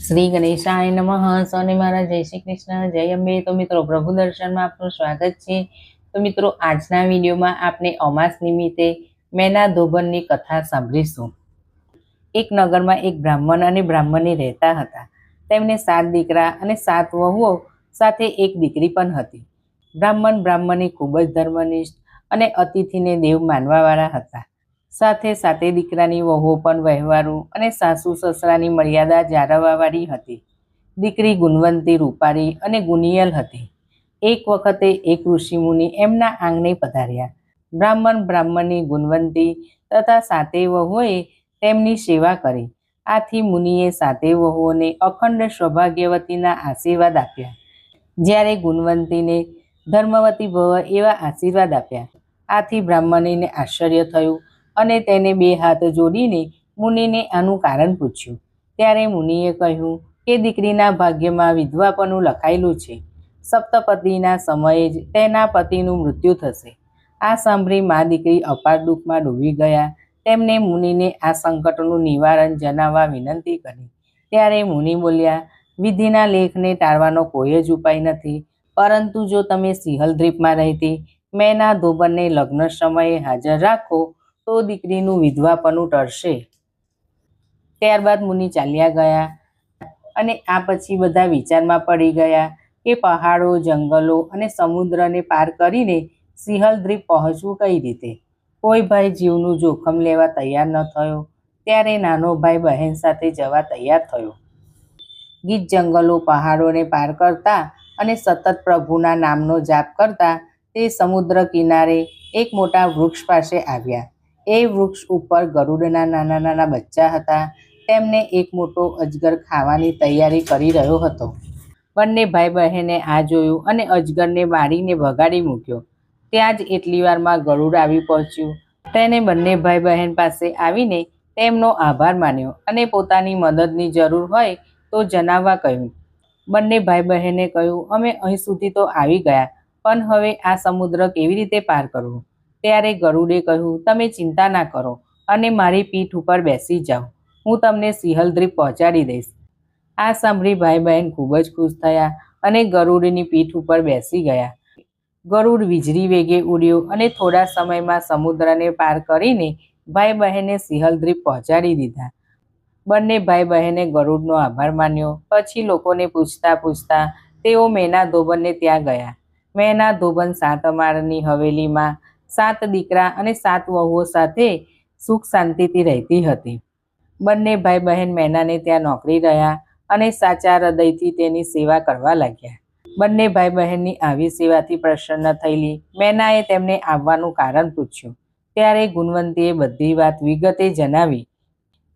શ્રી ગણેશાય નમઃ. સૌને મારા જય શ્રી કૃષ્ણ, જય અંબે. તો મિત્રો, પ્રભુ દર્શનમાં આપનું સ્વાગત છે. તો મિત્રો, આજના વિડીયોમાં આપણે અમાસ નિમિત્તે મેના ધોબનની કથા સાંભળીશું. એક નગરમાં એક બ્રાહ્મણ અને બ્રાહ્મણી રહેતા હતા. તેમને 7 દીકરા અને 7 વહુઓ સાથે એક દીકરી પણ હતી. બ્રાહ્મણી ખૂબ જ ધર્મનિષ્ઠ અને અતિથિને દેવ માનવાવાળા હતા. સાથે સાથે દીકરાની વહુઓ પણ વ્યવહારુ અને સાસુ સસરાની મર્યાદા જાળવવાવાળી હતી. દીકરી ગુણવંતી, રૂપાળી અને ગુણિયલ હતી. એક વખતે એક ઋષિમુનિ એમના આંગણે પધાર્યા. બ્રાહ્મણી ગુણવંતી તથા 7 વહુઓએ તેમની સેવા કરી. આથી મુનિએ 7 વહુઓને અખંડ સૌભાગ્યવતીના આશીર્વાદ આપ્યા, જ્યારે ગુણવંતીને ધર્મવતી ભવ એવા આશીર્વાદ આપ્યા. આથી બ્રાહ્મણીને આશ્ચર્ય થયું અને તેને 2 હાથ જોડીને મુનિને આનું કારણ પૂછ્યું. ત્યારે મુનિએ કહ્યું કે દીકરીના ભાગ્યમાં વિધવાપણું લખાયેલું છે. સપ્તપદીના સમયે જ તેના પતિનું મૃત્યુ થશે. આ સાંભળી મા દીકરી અપાર દુઃખમાં ડૂબી ગયા. તેમને મુનિને આ સંકટનું નિવારણ જણાવવા વિનંતી કરી. ત્યારે મુનિ બોલ્યા, વિધિના લેખને ટાળવાનો કોઈ જ ઉપાય નથી, પરંતુ જો તમે સિંહલદ્વીપમાં રહેતી મેના ધોબનને લગ્ન સમયે હાજર રાખો તો દીકરીનું વિધવાપણું ટળશે. ત્યારબાદ મુનિ ચાલ્યા ગયા અને આ પછી બધા વિચારમાં પડી ગયા કે પહાડો, જંગલો અને સમુદ્રને પાર કરીને સિંહલદ્વીપ પહોંચવું કઈ રીતે. કોઈ ભાઈ જીવનું જોખમ લેવા તૈયાર ન થયો. ત્યારે નાનો ભાઈ બહેન સાથે જવા તૈયાર થયો. ગીચ જંગલો, પહાડોને પાર કરતા અને સતત પ્રભુના નામનો જાપ કરતા તે સમુદ્ર કિનારે એક મોટા વૃક્ષ પાસે આવ્યા. એ વૃક્ષ ઉપર ગરુડના નાના નાના બચ્ચા હતા. તેમને એક મોટો અજગર ખાવાની તૈયારી કરી રહ્યો હતો. બંને ભાઈ બહેને આ જોયું અને અજગરને મારીને ભગાડી મૂક્યો. ત્યાં જ એટલી વારમાં ગરુડ આવી પહોંચ્યું. તેને બંને ભાઈ બહેન પાસે આવીને તેમનો આભાર માન્યો અને પોતાની મદદની જરૂર હોય તો જણાવવા કહ્યું. બંને ભાઈ બહેને કહ્યું, અમે અહીં સુધી તો આવી ગયા, પણ હવે આ સમુદ્ર કેવી રીતે પાર કરવું? ત્યારે ગરુડે કહ્યું, તમે ચિંતા ના કરો અને મારી પીઠ ઉપર બેસી જાઓ. હું તમને સિંહલદ્વીપ પહોંચાડી દઈશ. આ સાંભળી ભાઈ બહેન ખૂબ જ ખુશ થયા અને ગરુડની પીઠ ઉપર બેસી ગયા. ગરુડ વીજળી વેગે ઉડ્યો અને થોડા સમયમાં સમુદ્રને પાર કરીને ભાઈ બહેને સિંહલદ્વીપ પહોંચાડી દીધા. બંને ભાઈ બહેને ગરુડનો આભાર માન્યો. પછી લોકોને પૂછતા પૂછતા તેઓ મેના ધોબનને ત્યાં ગયા. મેના ધોબન 7 માળની હવેલીમાં 7 દીકરા અને 7 વહુઓ સાથે સુખ શાંતિથી રહેતી હતી. બંને ભાઈ બહેન મેનાને ત્યાં નોકરી રહ્યા અને સાચા હૃદયથી તેની સેવા કરવા લાગ્યા. બંને ભાઈ બહેનની આવી સેવાથી પ્રસન્ન થયેલી મેનાએ તેમને આવવાનું કારણ પૂછ્યું. ત્યારે ગુણવંતીએ બધી વાત વિગતે જણાવી.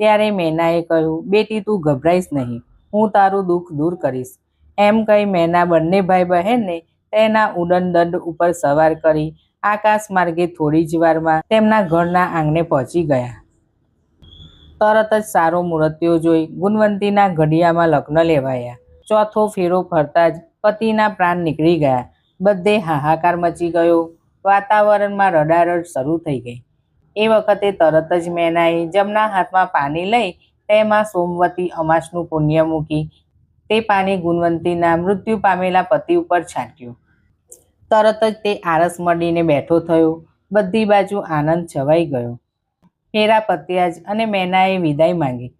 ત્યારે મેનાએ કહ્યું, બેટી તું ગભરાઈશ નહીં, હું તારું દુઃખ દૂર કરીશ. એમ કહી મેના બંને ભાઈ બહેનને તેના ઉડનદંડ ઉપર સવાર કરી આકાશ માર્ગે થોડી જ વારમાં તેમના ઘરના આંગણે પહોંચી ગયા. તરત જ સારો મુહૂર્ત જોઈ ગુણવંતીના ઘડિયામાં લગ્ન લેવાયા. ચોથો ફેરો ફરતા જ પતિના પ્રાણ નીકળી ગયા. બધે હાહાકાર મચી ગયો. વાતાવરણમાં રડારડ શરૂ થઈ ગઈ. એ વખતે તરત જ મેનાએ જમણા હાથમાં પાણી લઈ તેમાં સોમવતી અમાસનું પુણ્ય મૂકી તે પાણી ગુણવંતીના મૃત્યુ પામેલા પતિ ઉપર છાંટ્યું. તરત જ તે આરસ મળીને બેઠો થયો. બધી બાજુ આનંદ છવાઈ ગયો. ફેરા પત્યા જ અને મેનાએ વિદાય માંગી.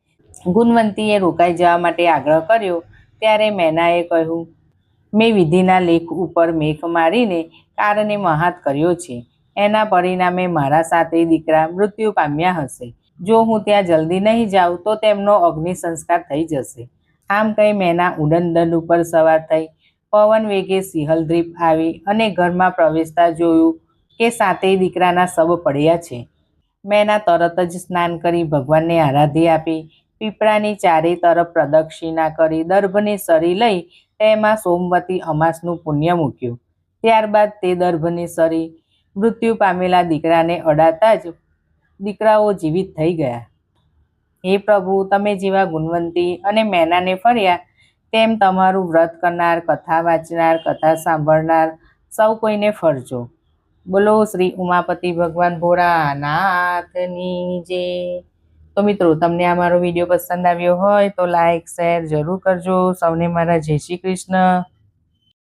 ગુણવંતીએ રોકાઈ જવા માટે આગ્રહ કર્યો. ત્યારે મેનાએ કહ્યું, મેં વિધિના લેખ ઉપર મેઘ મારીને કારણે મહાત કર્યો છે. એના પરિણામે મારા 7 દીકરા મૃત્યુ પામ્યા હશે. જો હું ત્યાં જલ્દી નહીં જાઉં તો તેમનો અગ્નિ સંસ્કાર થઈ જશે. આમ કહી મેના ઉડનદંડ ઉપર સવાર થઈ પવન વેગે સિંહલદ્વીપ આવી અને ઘરમાં પ્રવેશતા જોયું કે 7 દીકરાના શબ પડ્યા છે. મેના તરત જ સ્નાન કરી ભગવાનને આરાધ્ય આપી પીપળાની ચારે તરફ પ્રદક્ષિણા કરી દર્ભની સરી લઈ તેમાં સોમવતી અમાસનું પુણ્ય મૂક્યું. ત્યારબાદ તે દર્ભની સરી મૃત્યુ પામેલા દીકરાને અડાતા જ દીકરાઓ જીવિત થઈ ગયા. હે પ્રભુ, તમે જેવા ગુણવંતી અને મેનાને ફર્યા તેમ તમારું વ્રત કરનાર, કથા વાંચનાર, કથા સાંભળનાર સૌ કોઈને ફરજો. બોલો શ્રી ઉમાપતિ ભગવાન ભોળાનાથની જય. તો મિત્રો તમને આ મારો વિડીયો પસંદ આવ્યો હોય તો લાઈક શેર જરૂર કરજો. સૌને મારા જય શ્રી કૃષ્ણ.